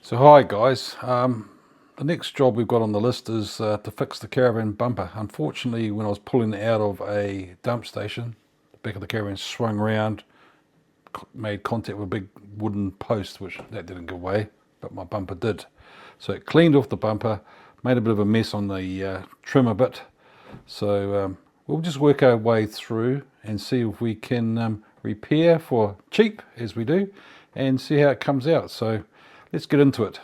So hi guys, the next job we've got on the list is to fix the Caravan bumper. Unfortunately, when I was pulling it out of a dump station, the back of the Caravan swung around, made contact with a big wooden post, which that didn't go away, but my bumper did. So it cleaned off the bumper, made a bit of a mess on the trim a bit. So we'll just work our way through and see if we can repair for cheap, as we do, and see how it comes out. So let's get into it.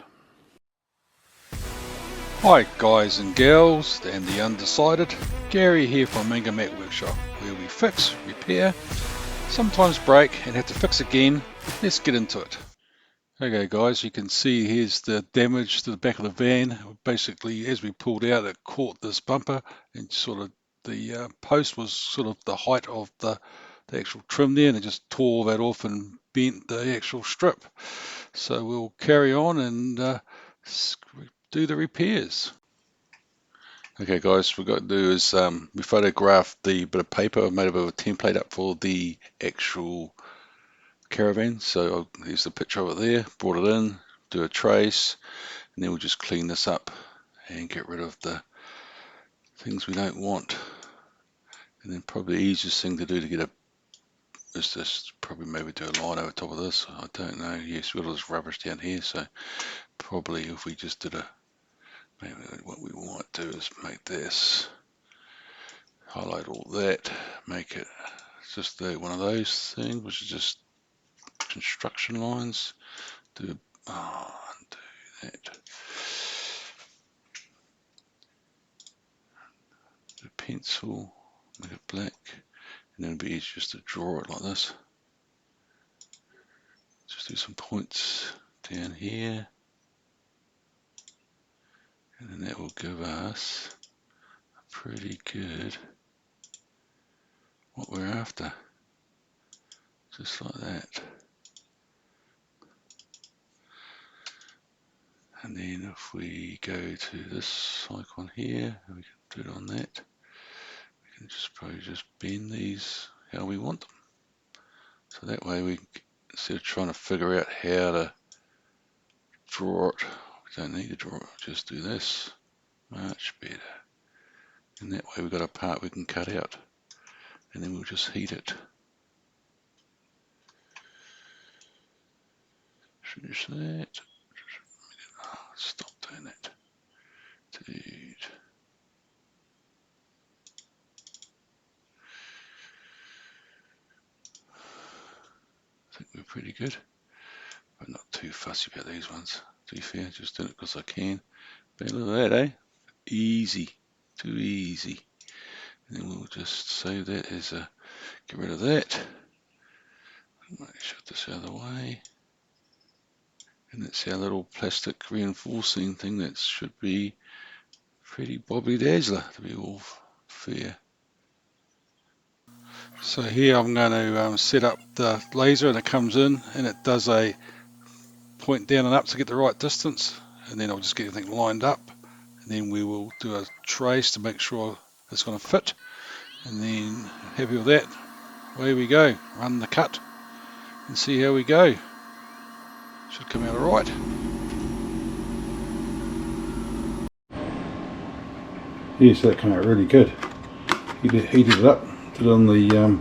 Hi guys and gals and the undecided, Gary here from MangaMAC Workshop, where we fix, repair, sometimes break and have to fix again. Let's get into it. Okay guys, you can see here's the damage to the back of the van. Basically, as we pulled out, it caught this bumper and sort of the post was sort of the height of the actual trim there, and it just tore that off and bent the actual strip. So we'll carry on and do the repairs. Okay guys, what we've got to do is we photographed the bit of paper. I made a bit of a template up for the actual Caravan. So here's the picture of it there, brought it in, do a trace, and then we'll just clean this up and get rid of the things we don't want. And then probably the easiest thing to do to get a is just probably maybe do a line over top of this. I don't know. Yes, we've got all this rubbish down here, so probably if we just did a maybe what we might do is make this, highlight all that, make it just one of those things, which is just construction lines. Undo that. Do a pencil, make it black, and then it'll be easy just to draw it like this. Just do some points down here. And then that will give us a pretty good what we're after. Just like that. And then if we go to this icon here, we can do it on that. We can just probably just bend these how we want them. So that way we, instead of trying to figure out how to draw it, we don't need to draw it, just do this. Much better. And that way we've got a part we can cut out. And then we'll just heat it. Finish that. Oh, stop doing that. Dude. I think we're pretty good. But not too fussy about these ones. To be fair, just doing it because I can. But look at that, eh? Easy. Too easy. And then we'll just save that as a, get rid of that. Shut this out of the way. And that's our little plastic reinforcing thing that should be pretty Bobby Dazzler, to be all fair. So here I'm going to set up the laser, and it comes in and it does a point down and up to get the right distance, and then I'll just get everything lined up, and then we will do a trace to make sure it's going to fit, and then happy with that, away we go, run the cut and see how we go. Should come out alright. Yeah, so that came out really good. Heated it up, did it on the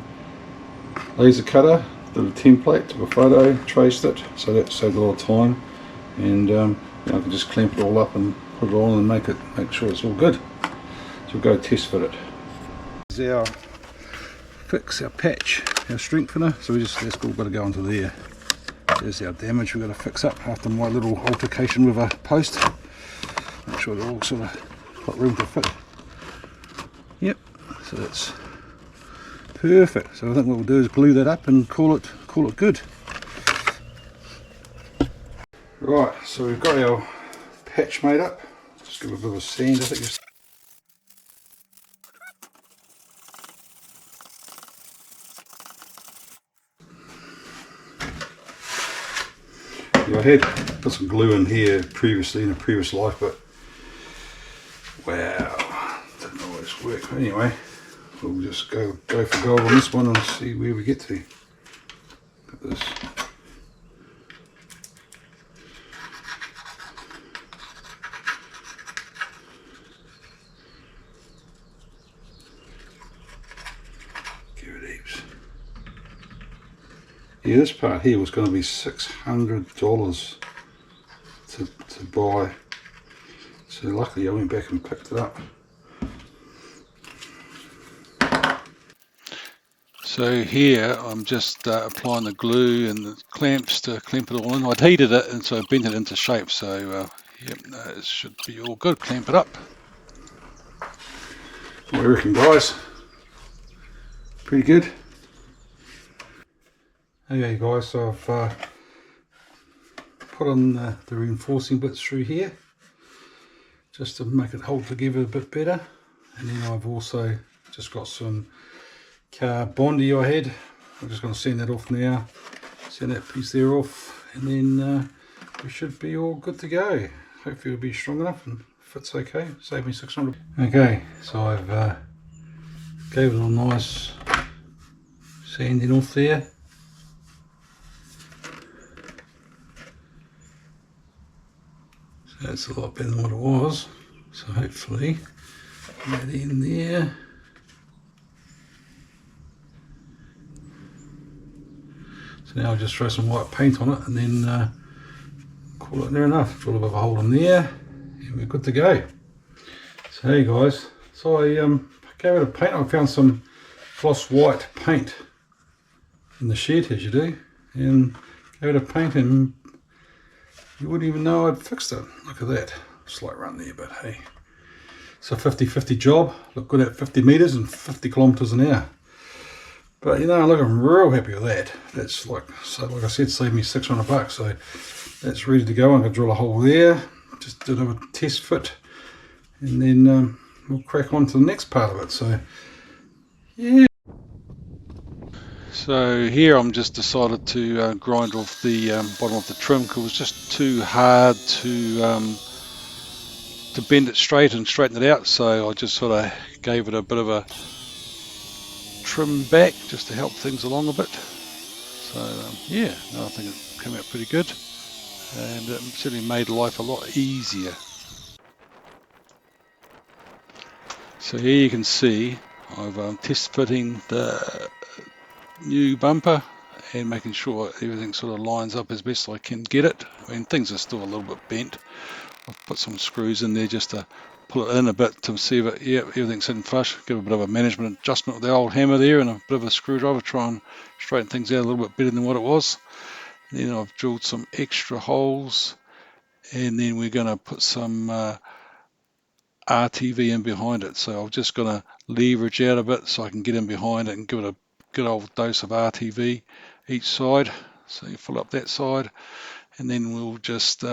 laser cutter, did a template, took a photo, traced it, so that saved a lot of time, and you know, I can just clamp it all up and put it on and make sure it's all good. So we'll go test fit it. This is our fix, our patch, our strengthener, so that's all got to go onto there. There's our damage we've got to fix up after my little altercation with a post. Make sure they're all sort of got room to fit. Yep, so that's perfect. So I think what we'll do is glue that up and call it good. Right, so we've got our patch made up. Just give it a bit of a sand, I think. Yeah, I had put some glue in here previously in a previous life, but wow, didn't always work. Anyway, we'll just go for gold on this one and see where we get to. Look at this. Yeah, this part here was going to be $600 to buy. So luckily I went back and picked it up. So here I'm just applying the glue and the clamps to clamp it all in. I'd heated it and so I bent it into shape, so yep, it should be all good. Clamp it up. What do you reckon, guys? Pretty good? Okay guys, so I've put on the reinforcing bits through here just to make it hold together a bit better, and then I've also just got some car Bondi I had. I'm just going to send that off now, send that piece there off, and then we should be all good to go. Hopefully it'll be strong enough and fits okay. Save me 600. Okay, so I've gave it a nice sanding off there. So that's a lot better than what it was. So hopefully that in there. So now I'll just throw some white paint on it and then call it near enough. Drill a bit of a hole in there and we're good to go. So hey guys, so I gave it a paint. I found some gloss white paint in the shed, as you do, and gave it a paint and you wouldn't even know I'd fixed it. Look at that, slight run there, but hey. It's a 50-50 job. Look good at 50 meters and 50 kilometers an hour. But you know, look, I'm real happy with that. That's like, so like I said, saved me 600 bucks. So that's ready to go. I'm going to drill a hole there, just do a test fit, and then we'll crack on to the next part of it. So yeah. So here I'm just decided to grind off the bottom of the trim because it was just too hard to bend it straight and straighten it out. So I just sort of gave it a bit of a trim back just to help things along a bit. So yeah, no, I think it came out pretty good, and it certainly made life a lot easier. So here you can see I've test fitting the new bumper and making sure everything sort of lines up as best I can get it. I mean, things are still a little bit bent. I've put some screws in there just to pull it in a bit to see if it, yeah, everything's sitting flush. Give a bit of a management adjustment with the old hammer there and a bit of a screwdriver, try and straighten things out a little bit better than what it was. And then I've drilled some extra holes, and then we're going to put some RTV in behind it. So I'm just going to leverage out a bit so I can get in behind it and give it a good old dose of RTV each side. So you fill up that side, and then we'll just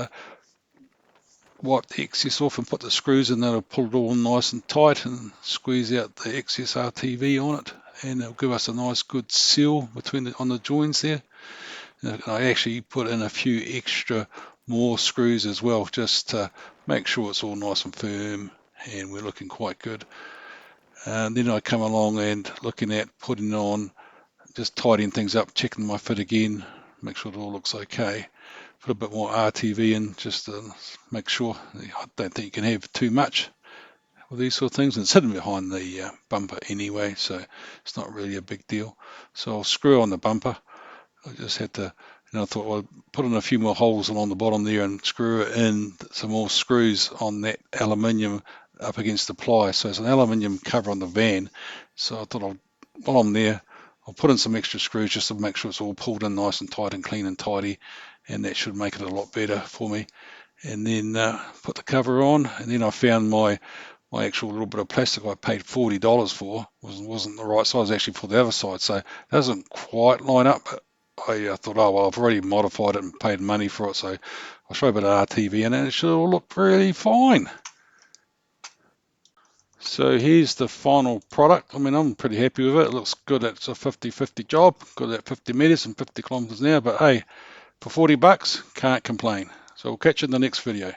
wipe the excess off and put the screws in. That'll pull it all nice and tight and squeeze out the excess RTV on it, and it'll give us a nice good seal between on the joins there. And I actually put in a few extra more screws as well, just to make sure it's all nice and firm and we're looking quite good. And then I come along and looking at putting on, just tidying things up, checking my fit again, make sure it all looks okay. Put a bit more RTV in just to make sure. I don't think you can have too much with these sort of things, and it's hidden behind the bumper anyway, so it's not really a big deal. So I'll screw on the bumper. I just had to, I thought, well, put in a few more holes along the bottom there and screw in some more screws on that aluminium up against the ply. So it's an aluminium cover on the van. So I thought, while I'm there, I'll put in some extra screws just to make sure it's all pulled in nice and tight and clean and tidy, and that should make it a lot better for me. And then put the cover on, and then I found my actual little bit of plastic I paid $40 for wasn't the right size actually for the other side, so it doesn't quite line up. But I thought, oh well, I've already modified it and paid money for it, so I'll show a bit of RTV in it, and it should all look really fine. So here's the final product. I mean, I'm pretty happy with it. It looks good. It's a 50-50 job. Got at 50 meters and 50 kilometers an hour. But hey, for 40 bucks, can't complain. So we'll catch you in the next video.